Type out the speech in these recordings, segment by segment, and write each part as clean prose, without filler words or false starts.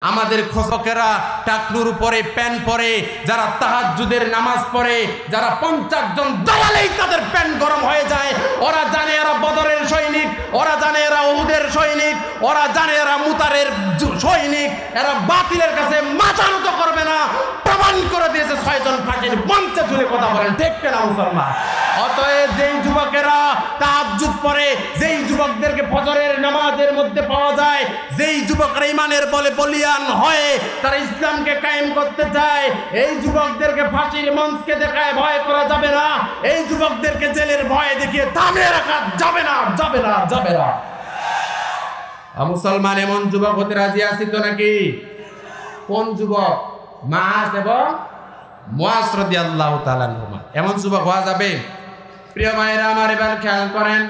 আমাদের খোসকেরা টাকলুর উপরে প্যান পরে, যারা তাহাজ্জুদের নামাজ পড়ে, যারা 50 জন দাঁড়ালেই তাদের প্যান গরম হয়ে যায়। ওরা জানে এরা বদরের সৈনিক, ওরা জানে এরা উহুদের সৈনিক, ওরা জানে এরা মুতারের সৈনিক। এরা বাতিলের কাছে মাথা নত করবে না, প্রমাণ করে দিয়েছে 6 জন ফাঁকির মঞ্চে ঝুলে কথা বলেন, ঠিক না মুসলমান? অতএব যেই যুবকেরা তাহাজ্জুদ পড়ে, যেই যুবকদেরকে ফজরের নামাজের মধ্যে পাওয়া যায়, যেই যুবকরা ইমানের বলে বলিয়ান হয়ে তারা ইসলামকে কায়েম করতে চায়, এই যুবকদেরকে ফাঁসির মঞ্চকে দেখায় ভয় করা যাবে না, এই যুবকদেরকে জেলের ভয় দেখিয়ে থামিয়ে রাখা যাবে না, যাবে না, যাবে না। মুসলমান এমন যুবক হতে রাজি আছি তো নাকি? কোন যুবক? মাস এবং মুআজ রাদিয়াল্লাহু তাআলা আনহুমা, এমন যুবক হওয়া যাবে? প্রিয় মায়েরা আমার, এবার খেয়াল করেন,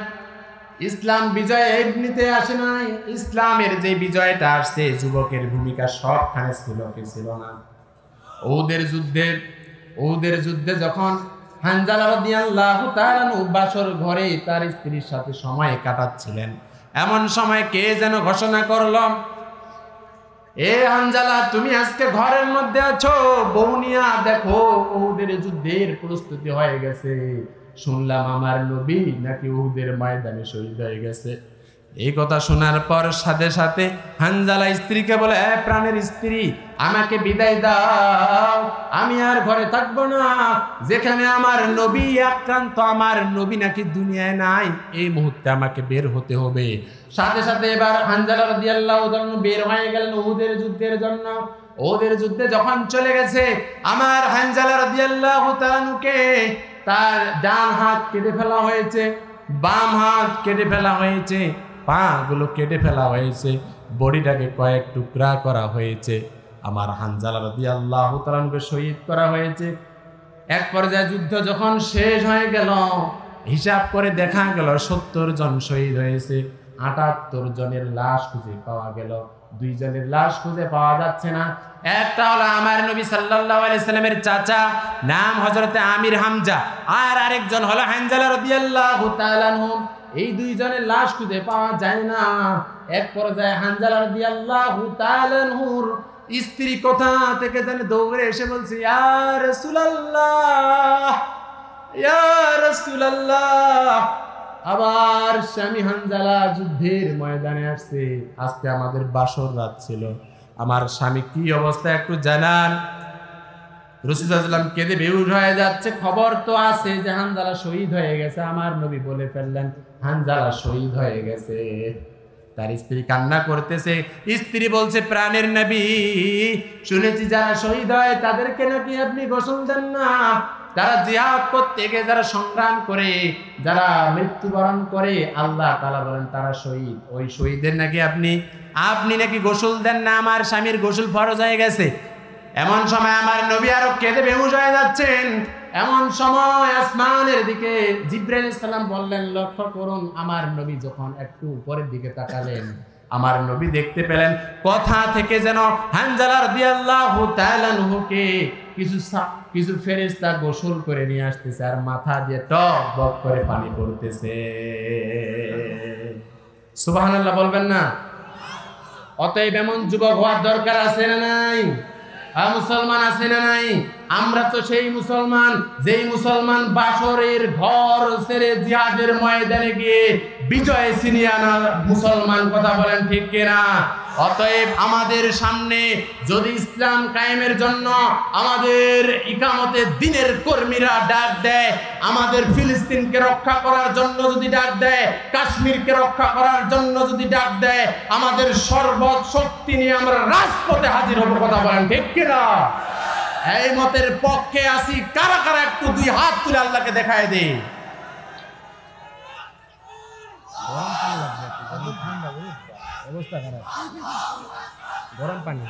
ইসলাম বিজয় এমনিতে আসে নাই। ইসলামের যে বিজয়টা আসছে, যুবকের ভূমিকা সবখানে ছিল কি ছিল না? ওদের যুদ্ধে যখন হানজালা রাদিয়াল্লাহু তাআলা বাসর ঘরে তার স্ত্রীর সাথে সময় কাটাচ্ছিলেন, এমন সময় কে যেন ঘোষণা করলো, এ হানজালা, তুমি আজকে ঘরের মধ্যে আছো, বউ নিয়া দেখো ওদের যুদ্ধের প্রস্তুতি হয়ে গেছে। শুনলাম আমার নবী নাকি উহুদের ময়দানে শহীদ হয়ে গেছে। এই কথা শোনার পর সাথে সাথে হানজালা স্ত্রীকে বলে, প্রাণের স্ত্রী, আমাকে বিদায় দাও, আমি আর ঘরে থাকবো না। যেখানে আমার নবী আক্রান্ত, আমার নবী নাকি দুনিয়ায় নাই, এই মুহূর্তে আমাকে বের হতে হবে। সাথে সাথে এবার হানজালা রাদিয়াল্লাহু তাআলা বের হয়ে গেলেন উহুদের যুদ্ধের জন্য। ওদের যুদ্ধে যখন চলে গেছে, আমার হানজালা রাদিয়াল্লাহু তাআলাকে তার ডান হাত কেটে ফেলা হয়েছে, বাম হাত কেটে ফেলা হয়েছে, পা গুলো কেটে ফেলা হয়েছে, বডিটাকে কয়েক টুকরা করা হয়েছে। আমার হানজালা রাদিয়াল্লাহু তাআলাকে শহীদ করা হয়েছে। এক পর্যায়ে যুদ্ধ যখন শেষ হয়ে গেল, হিসাব করে দেখা গেল 70 জন শহীদ হয়েছে। 78 জনের লাশ খুঁজে পাওয়া গেল, 2 জনের লাশ খুঁজে পাওয়া যাচ্ছে না। একটা হলো আমার নবী সাল্লাল্লাহু আলাইহি সাল্লামের চাচা, নাম হযরতে আমির হামজা, আর আরেকজন হলো হানজালা রাদিয়াল্লাহু তাআলা আনহু। এই 2 জনের লাশ খুঁজে পাওয়া যায় না। এক পর্যায়ে হানজালা রাদিয়াল্লাহু তাআলা আনহুর স্ত্রী কোথা থেকে যেন দৌড়ে এসে বলছে, ইয়া রাসূলুল্লাহ, ইয়া রাসূলুল্লাহ, আবার স্বামী হানজালা যুদ্ধের ময়দানে আসছে, আজকে আমাদের বাসর রাত ছিল, আমার স্বামী কি অবস্থা একটু জানান। রাসূল সাল্লাল্লাহু আলাইহি ওয়াসাল্লাম কেঁদে বেহুশ হয়ে যাচ্ছে। খবর তো আছে যে হানজালা শহীদ হয়ে গেছে। আমার নবী বলে ফেললেন, হানজালা শহীদ হয়ে গেছে। তার স্ত্রী কান্না করতেছে। স্ত্রী বলছে, প্রাণের নবী, শুনেছি যারা শহীদ হয় তাদেরকে নাকি আপনি গোসল দেন না। যারা জিহাদ করতে গিয়ে যারা সংগ্রাম করে, যারা মৃত্যুবরণ করে, আল্লাহ তাআলা বলেন তারা শহীদ। ওই শহীদের নাকি আপনি নাকি গোসল দেন না। আমার স্বামীর গোসল ফরজ হয়ে গেছে। এমন সময় আমার নবী আরো কেঁদে বেহুশ হয়ে যাচ্ছেন। এমন সময় আসমানের দিকে জিবরাইল আলাইহিস সালাম বললেন, লক্ষ্য করুন। আমার নবী যখন একটু উপরের দিকে তাকালেন, আমার নবী দেখতে পেলেন কোথা থেকে যেন হানজালা রাদিয়াল্লাহু তাআলা আনহুকে কিছু ফেরেশতা গোসল করে নিয়ে আসতেছে, আর মাথা দিয়ে টপ টপ করে পানি পড়তেছে। সুবহানাল্লাহ বলবেন না? অতএব এমন যুবক হওয়ার দরকার আছে না নাই? মুসলমান আছে না নাই? আমরা তো সেই মুসলমান, যেই মুসলমান বাসরের ঘর ছেড়ে জিহাদের ময়দানে গিয়ে বিজয় ছিনিয়ে আনা মুসলমান, কথা বলেন ঠিক কিনা? অতএব আমাদের সামনে যদি ইসলাম কায়েমের জন্য আমাদের ইকামতে দিনের কর্মীরা ডাক দেয়, আমাদের ফিলিস্তিনকে রক্ষা করার জন্য যদি ডাক দেয়, কাশ্মীরকে রক্ষা করার জন্য যদি ডাক দেয়, আমাদের সর্বশক্তি নিয়ে আমরা রাজপথে হাজির হব, কথা বলেন ঠিক কিনা? এই মতের পক্ষে আসি কারা কারা একটু 2 হাত তুলে আল্লাহকে দেখায় দেই। অবস্থা খারাপ, গরম পানি,